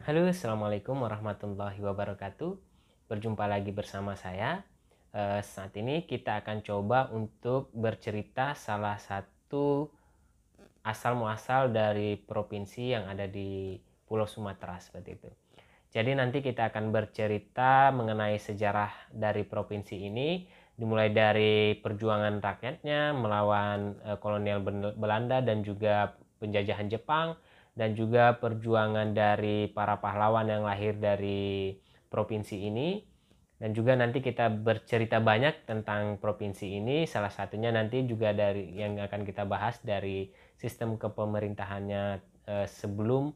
Halo, assalamualaikum warahmatullahi wabarakatuh. Berjumpa lagi bersama saya. Saat ini kita akan coba untuk bercerita salah satu asal muasal dari provinsi yang ada di Pulau Sumatera seperti itu. Jadi nanti kita akan bercerita mengenai sejarah dari provinsi ini, dimulai dari perjuangan rakyatnya melawan kolonial Belanda dan juga penjajahan Jepang, dan juga perjuangan dari para pahlawan yang lahir dari provinsi ini. Dan juga nanti kita bercerita banyak tentang provinsi ini, salah satunya nanti juga dari yang akan kita bahas dari sistem kepemerintahannya sebelum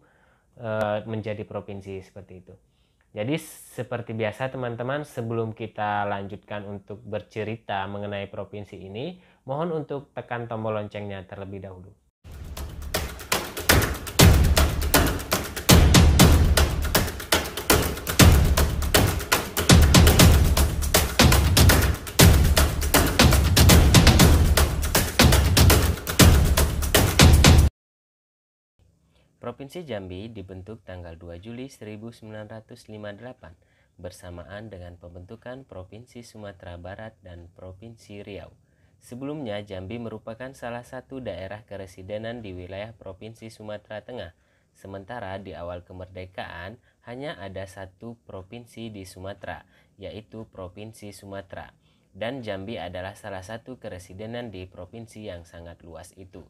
menjadi provinsi seperti itu. Jadi seperti biasa teman-teman, sebelum kita lanjutkan untuk bercerita mengenai provinsi ini, mohon untuk tekan tombol loncengnya terlebih dahulu. Provinsi Jambi dibentuk tanggal 2 Juli 1958 bersamaan dengan pembentukan Provinsi Sumatera Barat dan Provinsi Riau. Sebelumnya Jambi merupakan salah satu daerah keresidenan di wilayah Provinsi Sumatera Tengah. Sementara di awal kemerdekaan hanya ada satu provinsi di Sumatera, yaitu Provinsi Sumatera. Dan Jambi adalah salah satu keresidenan di provinsi yang sangat luas itu.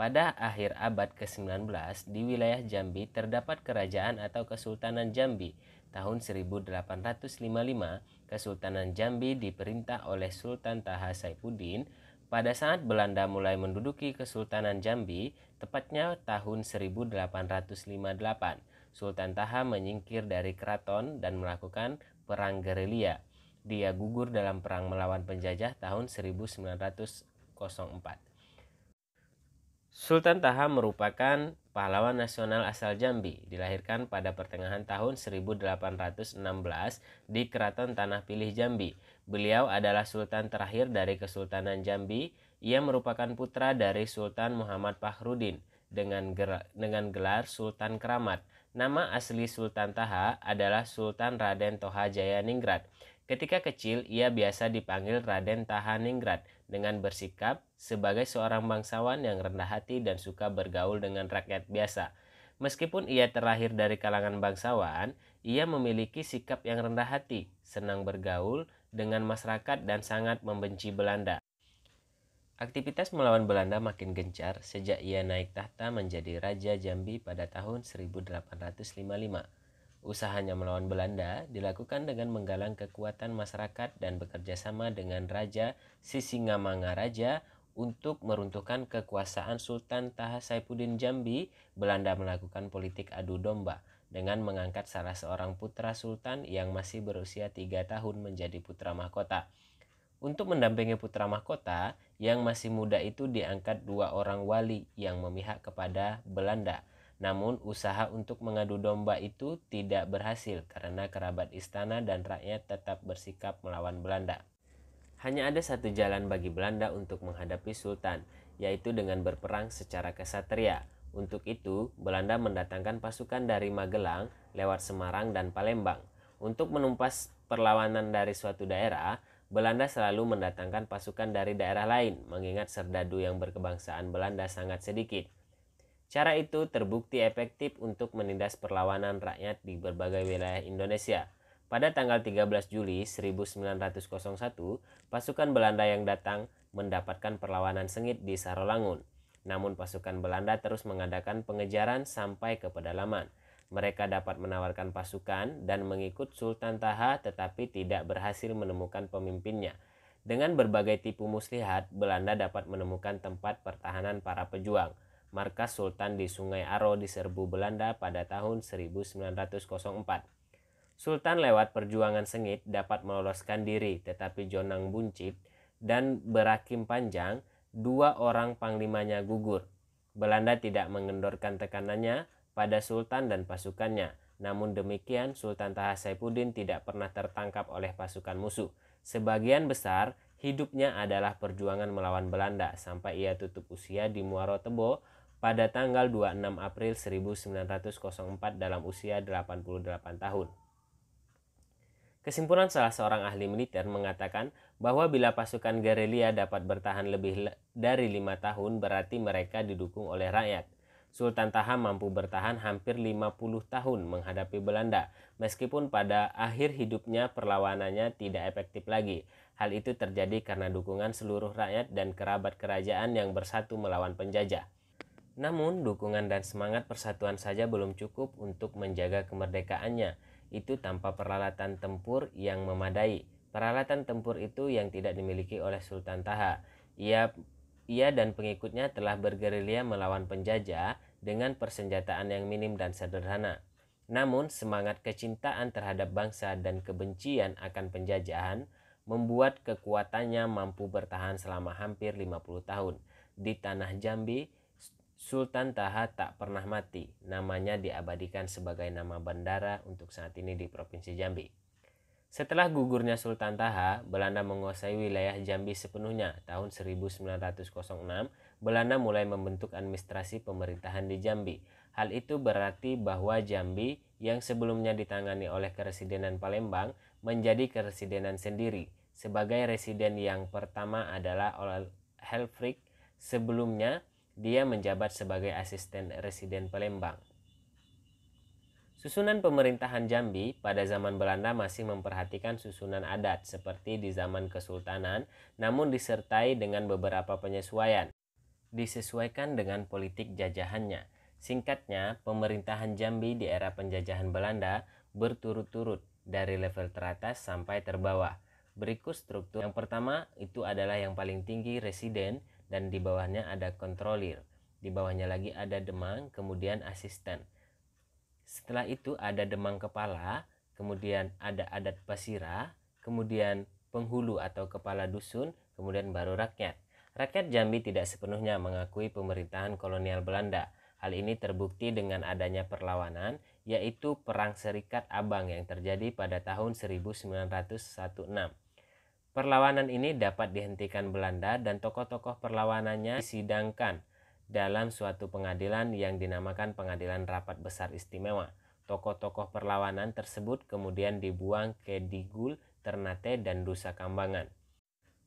Pada akhir abad ke-19, di wilayah Jambi terdapat kerajaan atau Kesultanan Jambi. Tahun 1855, Kesultanan Jambi diperintah oleh Sultan Taha Saifuddin. Pada saat Belanda mulai menduduki Kesultanan Jambi, tepatnya tahun 1858, Sultan Taha menyingkir dari keraton dan melakukan perang gerilya. Dia gugur dalam perang melawan penjajah tahun 1904. Sultan Taha merupakan pahlawan nasional asal Jambi, dilahirkan pada pertengahan tahun 1816 di Keraton Tanah Pilih Jambi. Beliau adalah sultan terakhir dari Kesultanan Jambi. Ia merupakan putra dari Sultan Muhammad Fakhrudin dengan gelar Sultan Keramat. Nama asli Sultan Taha adalah Sultan Raden Toha Jayaningrat. Ketika kecil, ia biasa dipanggil Raden Taha Ningrat dengan bersikap sebagai seorang bangsawan yang rendah hati dan suka bergaul dengan rakyat biasa. Meskipun ia terlahir dari kalangan bangsawan, ia memiliki sikap yang rendah hati, senang bergaul dengan masyarakat dan sangat membenci Belanda. Aktivitas melawan Belanda makin gencar sejak ia naik tahta menjadi Raja Jambi pada tahun 1855. Usahanya melawan Belanda dilakukan dengan menggalang kekuatan masyarakat dan bekerja sama dengan Raja Sisingamangaraja untuk meruntuhkan kekuasaan Sultan Taha Saifuddin Jambi. Belanda melakukan politik adu domba dengan mengangkat salah seorang putra sultan yang masih berusia 3 tahun menjadi putra mahkota. Untuk mendampingi putra mahkota yang masih muda itu diangkat 2 orang wali yang memihak kepada Belanda. Namun usaha untuk mengadu domba itu tidak berhasil karena kerabat istana dan rakyat tetap bersikap melawan Belanda. Hanya ada satu jalan bagi Belanda untuk menghadapi Sultan, yaitu dengan berperang secara kesatria. Untuk itu, Belanda mendatangkan pasukan dari Magelang lewat Semarang dan Palembang. Untuk menumpas perlawanan dari suatu daerah, Belanda selalu mendatangkan pasukan dari daerah lain, mengingat serdadu yang berkebangsaan Belanda sangat sedikit. Cara itu terbukti efektif untuk menindas perlawanan rakyat di berbagai wilayah Indonesia. Pada tanggal 13 Juli 1901, pasukan Belanda yang datang mendapatkan perlawanan sengit di Sarolangun. Namun pasukan Belanda terus mengadakan pengejaran sampai ke pedalaman. Mereka dapat menawarkan pasukan dan mengikut Sultan Taha tetapi tidak berhasil menemukan pemimpinnya. Dengan berbagai tipu muslihat, Belanda dapat menemukan tempat pertahanan para pejuang. Markas Sultan di Sungai Aro diserbu Belanda pada tahun 1904. Sultan lewat perjuangan sengit dapat meloloskan diri, tetapi Jonang buncit dan Berakim Panjang, 2 orang panglimanya gugur. Belanda tidak mengendorkan tekanannya pada Sultan dan pasukannya. Namun demikian, Sultan Taha Saifuddin tidak pernah tertangkap oleh pasukan musuh. Sebagian besar hidupnya adalah perjuangan melawan Belanda sampai ia tutup usia di Muaro Tebo pada tanggal 26 April 1904 dalam usia 88 tahun. Kesimpulan salah seorang ahli militer mengatakan bahwa bila pasukan gerilya dapat bertahan lebih dari 5 tahun berarti mereka didukung oleh rakyat. Sultan Taha mampu bertahan hampir 50 tahun menghadapi Belanda, meskipun pada akhir hidupnya perlawanannya tidak efektif lagi. Hal itu terjadi karena dukungan seluruh rakyat dan kerabat kerajaan yang bersatu melawan penjajah. Namun, dukungan dan semangat persatuan saja belum cukup untuk menjaga kemerdekaannya. Itu tanpa peralatan tempur yang memadai. Peralatan tempur itu yang tidak dimiliki oleh Sultan Taha. Ia dan pengikutnya telah bergerilya melawan penjajah dengan persenjataan yang minim dan sederhana. Namun, semangat kecintaan terhadap bangsa dan kebencian akan penjajahan membuat kekuatannya mampu bertahan selama hampir 50 tahun. Di tanah Jambi, Sultan Taha tak pernah mati. Namanya diabadikan sebagai nama bandara untuk saat ini di Provinsi Jambi. Setelah gugurnya Sultan Taha, Belanda menguasai wilayah Jambi sepenuhnya. Tahun 1906, Belanda mulai membentuk administrasi pemerintahan di Jambi. Hal itu berarti bahwa Jambi yang sebelumnya ditangani oleh Keresidenan Palembang menjadi keresidenan sendiri. Sebagai residen yang pertama adalah Helfrich. Sebelumnya dia menjabat sebagai asisten residen Palembang. Susunan pemerintahan Jambi pada zaman Belanda masih memperhatikan susunan adat seperti di zaman Kesultanan, namun disertai dengan beberapa penyesuaian. Disesuaikan dengan politik jajahannya. Singkatnya, pemerintahan Jambi di era penjajahan Belanda berturut-turut dari level teratas sampai terbawah. Berikut struktur. Yang pertama itu adalah yang paling tinggi residen, dan di bawahnya ada kontrolir. Di bawahnya lagi ada demang, kemudian asisten. Setelah itu ada demang kepala, kemudian ada adat pasira, kemudian penghulu atau kepala dusun, kemudian baru rakyat. Rakyat Jambi tidak sepenuhnya mengakui pemerintahan kolonial Belanda. Hal ini terbukti dengan adanya perlawanan, yaitu Perang Serikat Abang yang terjadi pada tahun 1916. Perlawanan ini dapat dihentikan Belanda dan tokoh-tokoh perlawanannya disidangkan dalam suatu pengadilan yang dinamakan Pengadilan Rapat Besar Istimewa. Tokoh-tokoh perlawanan tersebut kemudian dibuang ke Digul, Ternate, dan Nusa Kambangan.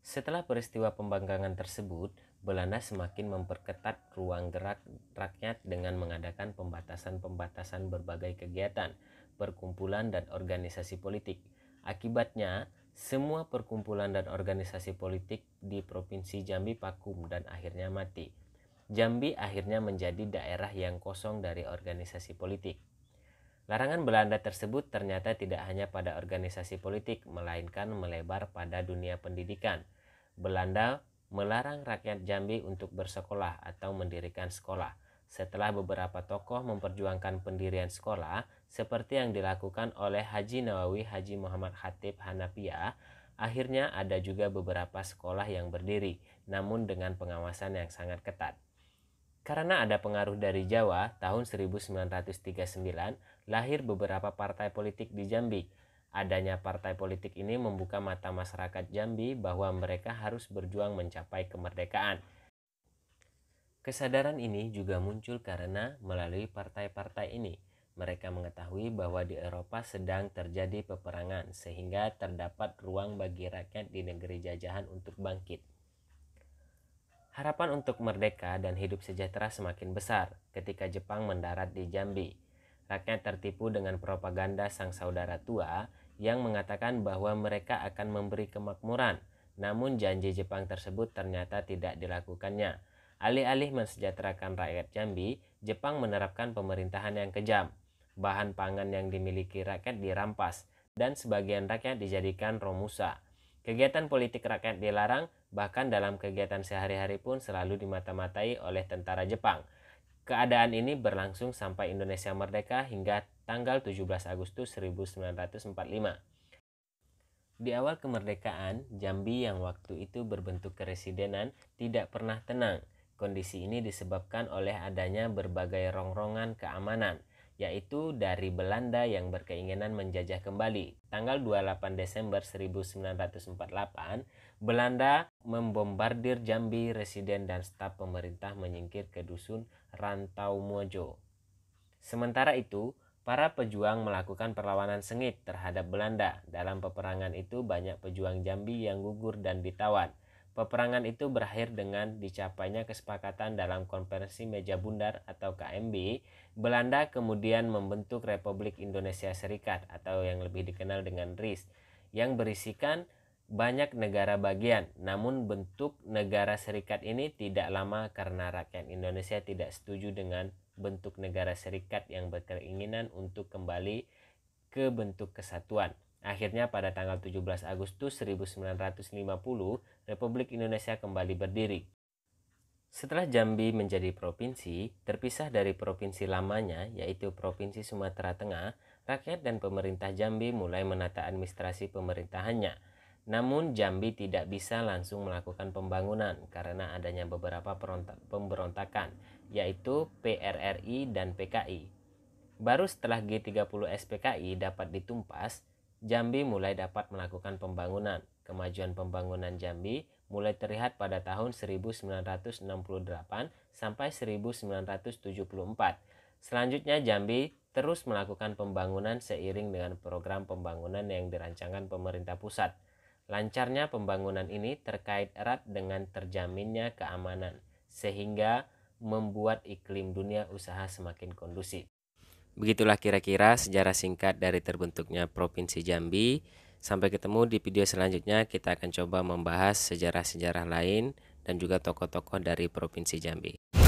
Setelah peristiwa pembangkangan tersebut, Belanda semakin memperketat ruang gerak rakyat dengan mengadakan pembatasan-pembatasan berbagai kegiatan, perkumpulan, dan organisasi politik. Akibatnya, semua perkumpulan dan organisasi politik di Provinsi Jambi vakum dan akhirnya mati. Jambi akhirnya menjadi daerah yang kosong dari organisasi politik. Larangan Belanda tersebut ternyata tidak hanya pada organisasi politik, melainkan melebar pada dunia pendidikan. Belanda melarang rakyat Jambi untuk bersekolah atau mendirikan sekolah. Setelah beberapa tokoh memperjuangkan pendirian sekolah, seperti yang dilakukan oleh Haji Nawawi Haji Muhammad Khatib Hanafiyah, akhirnya ada juga beberapa sekolah yang berdiri, namun dengan pengawasan yang sangat ketat. Karena ada pengaruh dari Jawa, tahun 1939 lahir beberapa partai politik di Jambi. Adanya partai politik ini membuka mata masyarakat Jambi bahwa mereka harus berjuang mencapai kemerdekaan. Kesadaran ini juga muncul karena melalui partai-partai ini, mereka mengetahui bahwa di Eropa sedang terjadi peperangan sehingga terdapat ruang bagi rakyat di negeri jajahan untuk bangkit. Harapan untuk merdeka dan hidup sejahtera semakin besar ketika Jepang mendarat di Jambi. Rakyat tertipu dengan propaganda sang saudara tua yang mengatakan bahwa mereka akan memberi kemakmuran, namun janji Jepang tersebut ternyata tidak dilakukannya. Alih-alih mensejahterakan rakyat Jambi, Jepang menerapkan pemerintahan yang kejam. Bahan pangan yang dimiliki rakyat dirampas, dan sebagian rakyat dijadikan romusa. Kegiatan politik rakyat dilarang, bahkan dalam kegiatan sehari-hari pun selalu dimata-matai oleh tentara Jepang. Keadaan ini berlangsung sampai Indonesia merdeka hingga tanggal 17 Agustus 1945. Di awal kemerdekaan, Jambi yang waktu itu berbentuk keresidenan tidak pernah tenang. Kondisi ini disebabkan oleh adanya berbagai rongrongan keamanan, yaitu dari Belanda yang berkeinginan menjajah kembali. Tanggal 28 Desember 1948, Belanda membombardir Jambi, residen dan staf pemerintah menyingkir ke dusun Rantaumojo. Sementara itu, para pejuang melakukan perlawanan sengit terhadap Belanda. Dalam peperangan itu banyak pejuang Jambi yang gugur dan ditawan. Peperangan itu berakhir dengan dicapainya kesepakatan dalam Konferensi Meja Bundar atau KMB. Belanda kemudian membentuk Republik Indonesia Serikat atau yang lebih dikenal dengan RIS, yang berisikan banyak negara bagian. Namun bentuk negara serikat ini tidak lama karena rakyat Indonesia tidak setuju dengan bentuk negara serikat yang berkeinginan untuk kembali ke bentuk kesatuan. Akhirnya pada tanggal 17 Agustus 1950, Republik Indonesia kembali berdiri. Setelah Jambi menjadi provinsi, terpisah dari provinsi lamanya, yaitu Provinsi Sumatera Tengah, rakyat dan pemerintah Jambi mulai menata administrasi pemerintahannya. Namun Jambi tidak bisa langsung melakukan pembangunan karena adanya beberapa pemberontakan, yaitu PRRI dan PKI. Baru setelah G30 SPKI dapat ditumpas, Jambi mulai dapat melakukan pembangunan. Kemajuan pembangunan Jambi mulai terlihat pada tahun 1968 sampai 1974. Selanjutnya Jambi terus melakukan pembangunan seiring dengan program pembangunan yang dirancangkan pemerintah pusat. Lancarnya pembangunan ini terkait erat dengan terjaminnya keamanan, sehingga membuat iklim dunia usaha semakin kondusif. Begitulah kira-kira sejarah singkat dari terbentuknya Provinsi Jambi. Sampai ketemu di video selanjutnya, kita akan coba membahas sejarah-sejarah lain dan juga tokoh-tokoh dari Provinsi Jambi.